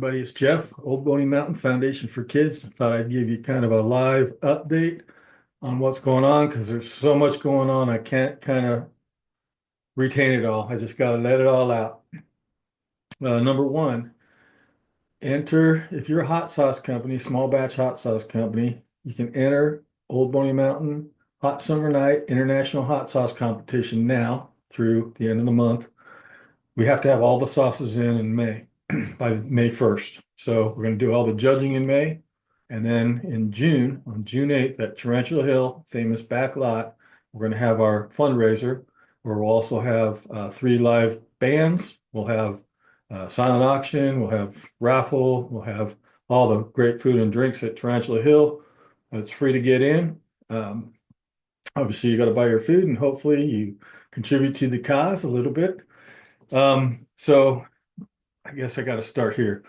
Everybody, it's Jeff, Old Boney Mountain Foundation for Kids. I thought I'd give you kind of a live update on what's going on because there's so much going on. I can't kind of retain it all. I just got to let it all out. Number one, enter if you're a hot sauce company, small batch hot sauce company, you can enter Old Boney Mountain Hot Summer Night International Hot Sauce Competition now through the end of the month. We have to have all the sauces in May by May 1st. So we're going to do all the judging in May. And then in June, on June 8th at Tarantula Hill, famous back lot, we're going to have our fundraiser where we'll also have three live bands. We'll have silent auction, we'll have raffle, we'll have all the great food and drinks at Tarantula Hill. It's free to get in. Um, Obviously, you got to buy your food and hopefully you contribute to the cause a little bit. So I guess I got to start here.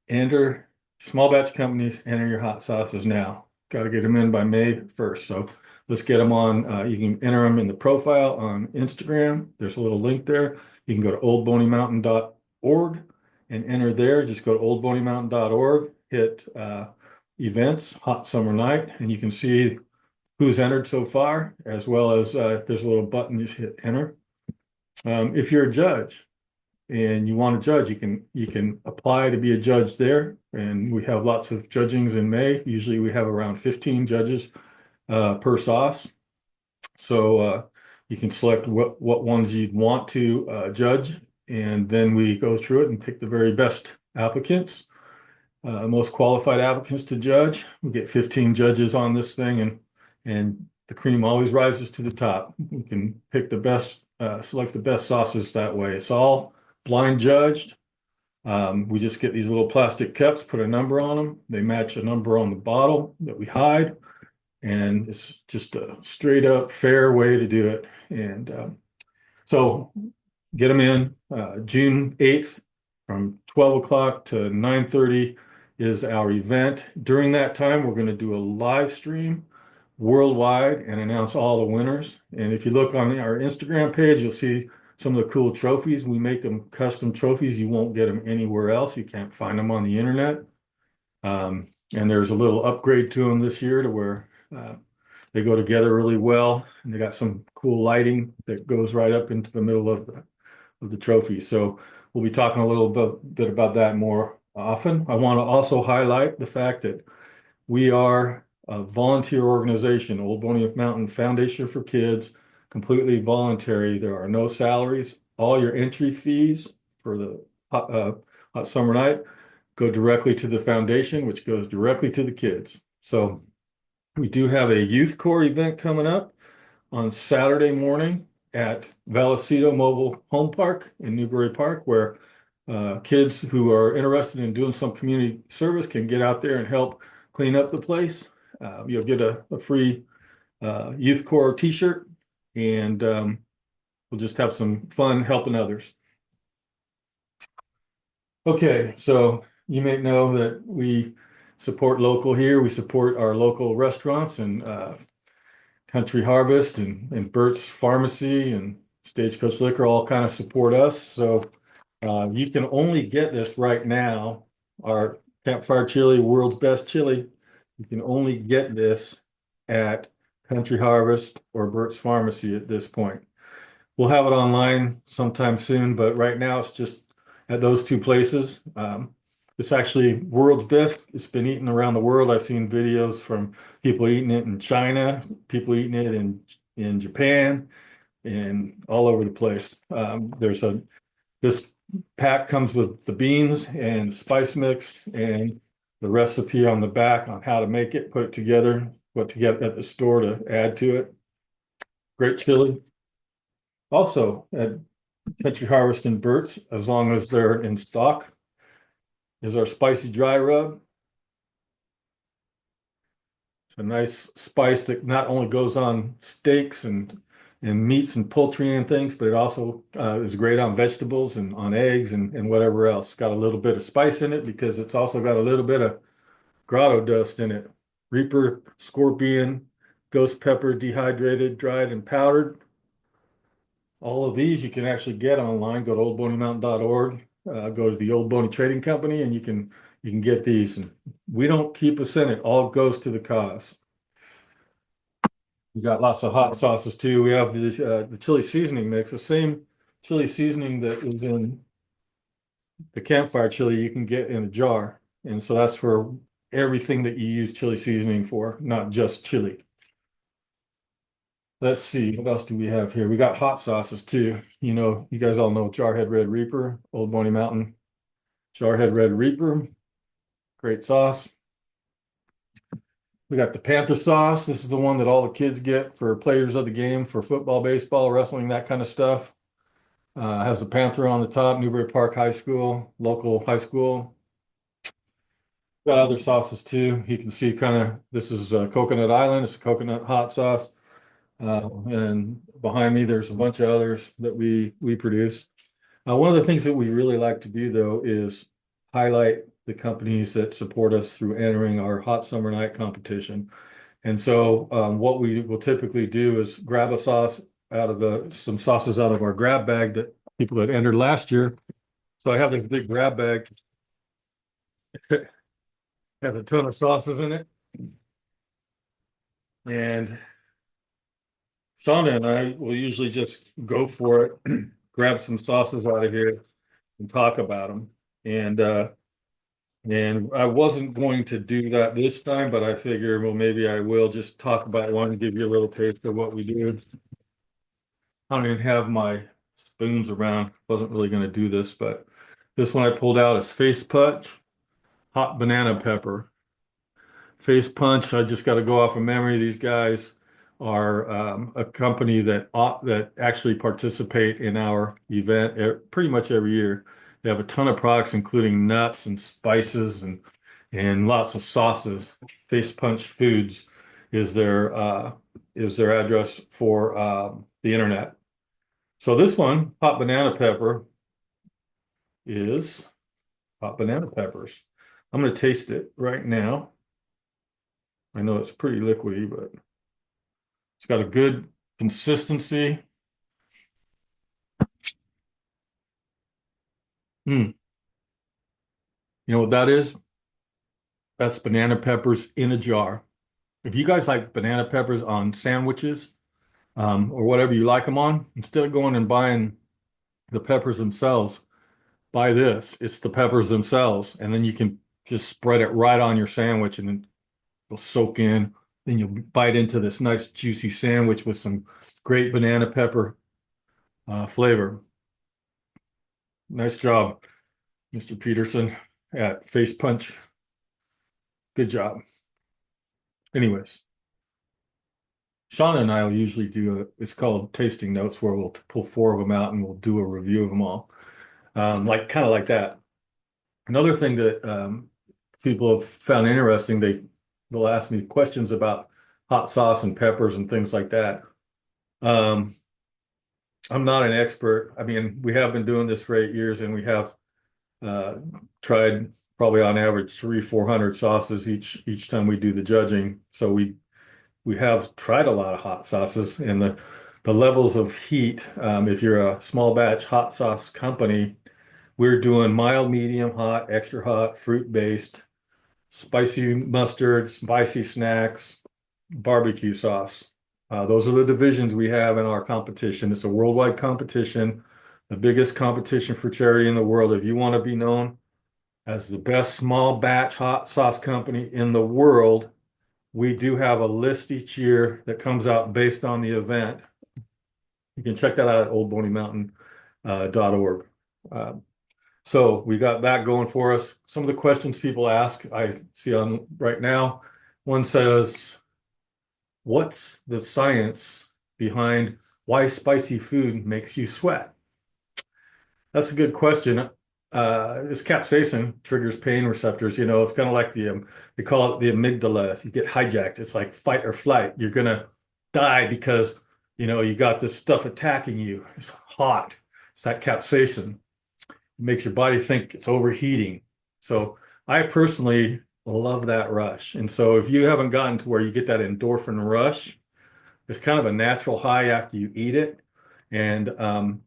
Enter small batch companies, enter your hot sauces now. Got to get them in by May 1st. So let's get them on. You can enter them in the profile on Instagram. There's a little link there. You can go to oldboneymountain.org and enter there. Just go to oldboneymountain.org, hit events, hot summer night, and you can see who's entered so far, as well as there's a little button, you just hit enter. If you're a judge, and you want to judge, you can apply to be a judge there. And we have lots of judgings in May. Usually we have around 15 judges per sauce. So you can select what ones you'd want to judge, and then we go through it and pick the very best applicants, most qualified applicants to judge. We get 15 judges on this thing, and the cream always rises to the top. We can pick the best, select the best sauces that way. It's all blind judged. We just get these little plastic cups, put a number on them. They match a number on the bottle that we hide. And it's just a straight up fair way to do it. And so get them in June 8th from 12 o'clock to 9:30 is our event. During that time, we're going to do a live stream worldwide and announce all the winners. And if you look on our Instagram page, you'll see some of the cool trophies. We make them custom trophies. You won't get them anywhere else. You can't find them on the internet. And there's a little upgrade to them this year to where they go together really well. And they got some cool lighting that goes right up into the middle of the trophy. So we'll be talking a little bit about that more often. I want to also highlight the fact that we are a volunteer organization, Old Boney Mountain Foundation for Kids, completely voluntary. There are no salaries. All your entry fees for the hot summer night go directly to the foundation, which goes directly to the kids. So we do have a youth corps event coming up on Saturday morning at Vallecito Mobile Home Park in Newbury Park, where kids who are interested in doing some community service can get out there and help clean up the place. You'll get a free youth corps t-shirt, and we'll just have some fun helping others. Okay, so you may know that we support local here. We support our local restaurants and Country Harvest and Burt's Pharmacy and Stagecoach Liquor all kind of support us. So you can only get this right now. Our Campfire Chili, world's best chili. You can only get this at Country Harvest or Burt's Pharmacy at this point. We'll have it online sometime soon, but right now it's just at those two places. It's actually world's best. It's been eaten around the world. I've seen videos from people eating it in China, people eating it in Japan, and all over the place. This pack comes with the beans and spice mix and the recipe on the back on how to make it, put it together, what to get at the store to add to it. Great chili. Also at Country Harvest and Burt's, as long as they're in stock, is our spicy dry rub. It's a nice spice that not only goes on steaks and meats and poultry and things, but it also is great on vegetables and on eggs and whatever else. Got a little bit of spice in it because it's also got a little bit of grotto dust in it. Reaper, scorpion, ghost pepper, dehydrated, dried, and powdered. All of these you can actually get online. Go to oldboneymountain.org go to the Old Boney Trading Company and you can get these. And we don't keep a cent. It all goes to the cause. We got lots of hot sauces too. We have the chili seasoning mix, the same chili seasoning that is in the campfire chili you can get in a jar. And so that's for everything that you use chili seasoning for, not just chili. Let's see, what else do we have here? We got hot sauces too. You guys all know Jarhead Red Reaper, Old Boney Mountain. Jarhead Red Reaper, great sauce. We got the Panther sauce. This is the one that all the kids get for players of the game for football, baseball, wrestling, that kind of stuff. Has a panther on the top, Newbury Park High School, local high school. Got other sauces too. You can see kind of this is Coconut Island. It's a coconut hot sauce. And behind me, there's a bunch of others that we produce. One of the things that we really like to do, though, is highlight the companies that support us through entering our Hot Summer Night competition. And so, what we will typically do is grab a sauce out of some sauces out of our grab bag that people had entered last year. So I have this big grab bag, has a ton of sauces in it, and Shauna and I will usually just go for it, grab some sauces out of here, and talk about them. And I wasn't going to do that this time, but I figure, well, maybe I will just talk about one and give you a little taste of what we do. I don't even have my spoons around. Wasn't really going to do this, but this one I pulled out is Face Punch Hot Banana Pepper. Face Punch, I just got to go off of memory. These guys are a company that actually participate in our event pretty much every year. They have a ton of products, including nuts and spices and lots of sauces. Face Punch Foods is their address for the internet. So this one, hot banana pepper, is hot banana peppers. I'm going to taste it right now. I know it's pretty liquidy, but it's got a good consistency. Mm. You know what that is? That's banana peppers in a jar. If you guys like banana peppers on sandwiches, or whatever you like them on, instead of going and buying the peppers themselves, buy this. It's the peppers themselves, and then you can just spread it right on your sandwich, and then it'll soak in. Then you'll bite into this nice juicy sandwich with some great banana pepper flavor. Nice job, Mr. Peterson at Face Punch. Good job. Anyways, Shauna and I will usually it's called tasting notes, where we'll pull four of them out and we'll do a review of them all. Like kind of like that. Another thing that people have found interesting, they'll ask me questions about hot sauce and peppers and things like that. Um, I'm not an expert. I mean, we have been doing this for 8 years, and we have uh, tried probably on average 400 sauces each time we do the judging. So we have tried a lot of hot sauces, and the levels of heat. If you're a small batch hot sauce company, we're doing mild, medium, hot, extra hot, fruit-based, spicy mustard, spicy snacks, barbecue sauce. Those are the divisions we have in our competition. It's a worldwide competition, the biggest competition for charity in the world. If you want to be known as the best small batch hot sauce company in the world, we do have a list each year that comes out based on the event. You can check that out at oldboneymountain.org. So we got that going for us. Some of the questions people ask, I see on right now. One says, what's the science behind why spicy food makes you sweat? That's a good question. This capsaicin triggers pain receptors. It's kind of like they call it the amygdala. You get hijacked. It's like fight or flight. You're gonna die because you got this stuff attacking you. It's hot. It's that capsaicin. It makes your body think it's overheating. So I personally love that rush. And so if you haven't gotten to where you get that endorphin rush, it's kind of a natural high after you eat it. And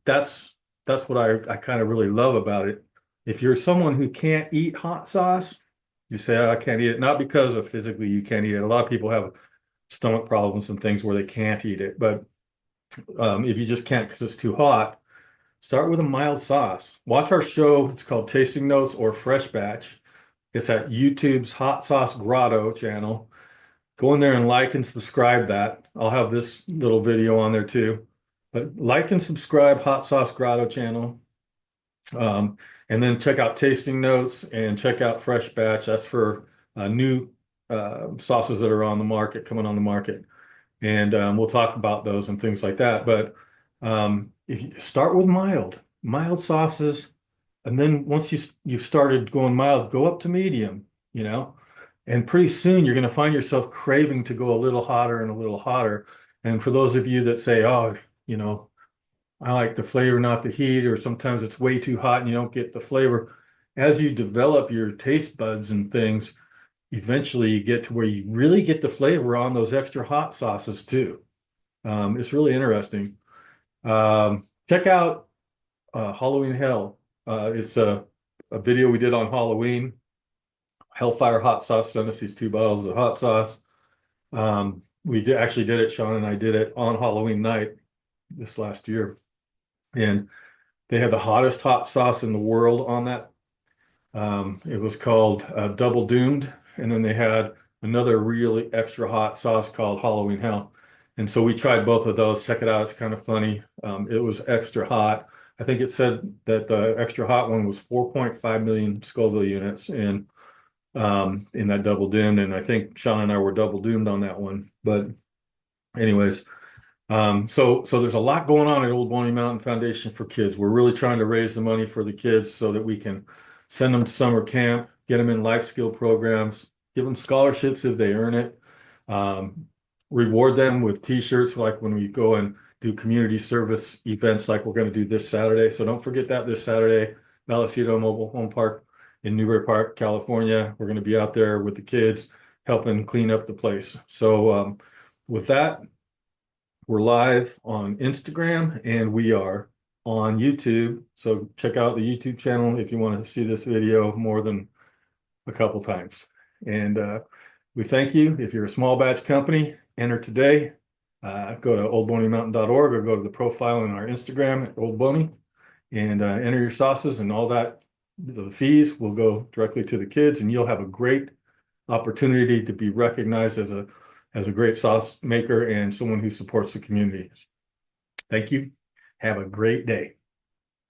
that's what I kind of really love about it. If you're someone who can't eat hot sauce, you say, "Oh, I can't eat it," not because of physically you can't eat it. A lot of people have stomach problems and things where they can't eat it. But if you just can't because it's too hot, start with a mild sauce. Watch our show. It's called Tasting Notes or Fresh Batch. It's at YouTube's Hot Sauce Grotto channel. Go in there and like and subscribe that. I'll have this little video on there too. But like and subscribe Hot Sauce Grotto channel. Um, and then check out Tasting Notes and check out Fresh Batch. That's for new sauces that are on the market, coming on the market. And we'll talk about those and things like that. But if you start with mild sauces, and then once you've started going mild, go up to medium, you know, and pretty soon you're going to find yourself craving to go a little hotter and a little hotter. And for those of you that say, "Oh, you know, I like the flavor, not the heat," or sometimes it's way too hot and you don't get the flavor. As you develop your taste buds and things, eventually you get to where you really get the flavor on those extra hot sauces too. It's really interesting. Check out Halloween Hell. It's a video we did on Halloween. Hellfire Hot Sauce sent us these 2 bottles of hot sauce. We actually did it, Sean and I did it on Halloween night this last year. And they had the hottest hot sauce in the world on that. It was called Double Doomed. And then they had another really extra hot sauce called Halloween Hell. And so we tried both of those. Check it out. It's kind of funny. It was extra hot. I think it said that the extra hot one was 4.5 million Scoville units in that double doomed. And I think Sean and I were double doomed on that one. But anyways, so there's a lot going on at Old Boney Mountain Foundation for Kids. We're really trying to raise the money for the kids so that we can send them to summer camp, get them in life skill programs, give them scholarships if they earn it, um, reward them with t-shirts like when we go and do community service events like we're going to do this Saturday. So don't forget that this Saturday, Vallecito Mobile Home Park in Newbury Park, California. We're going to be out there with the kids helping clean up the place. So with that, we're live on Instagram and we are on YouTube. So check out the YouTube channel if you want to see this video more than a couple times. And we thank you. If you're a small batch company, enter today. Go to oldboneymountain.org or go to the profile in our Instagram at Old Boney and enter your sauces and all that. The fees will go directly to the kids and you'll have a great opportunity to be recognized as a great sauce maker and someone who supports the community. Thank you. Have a great day.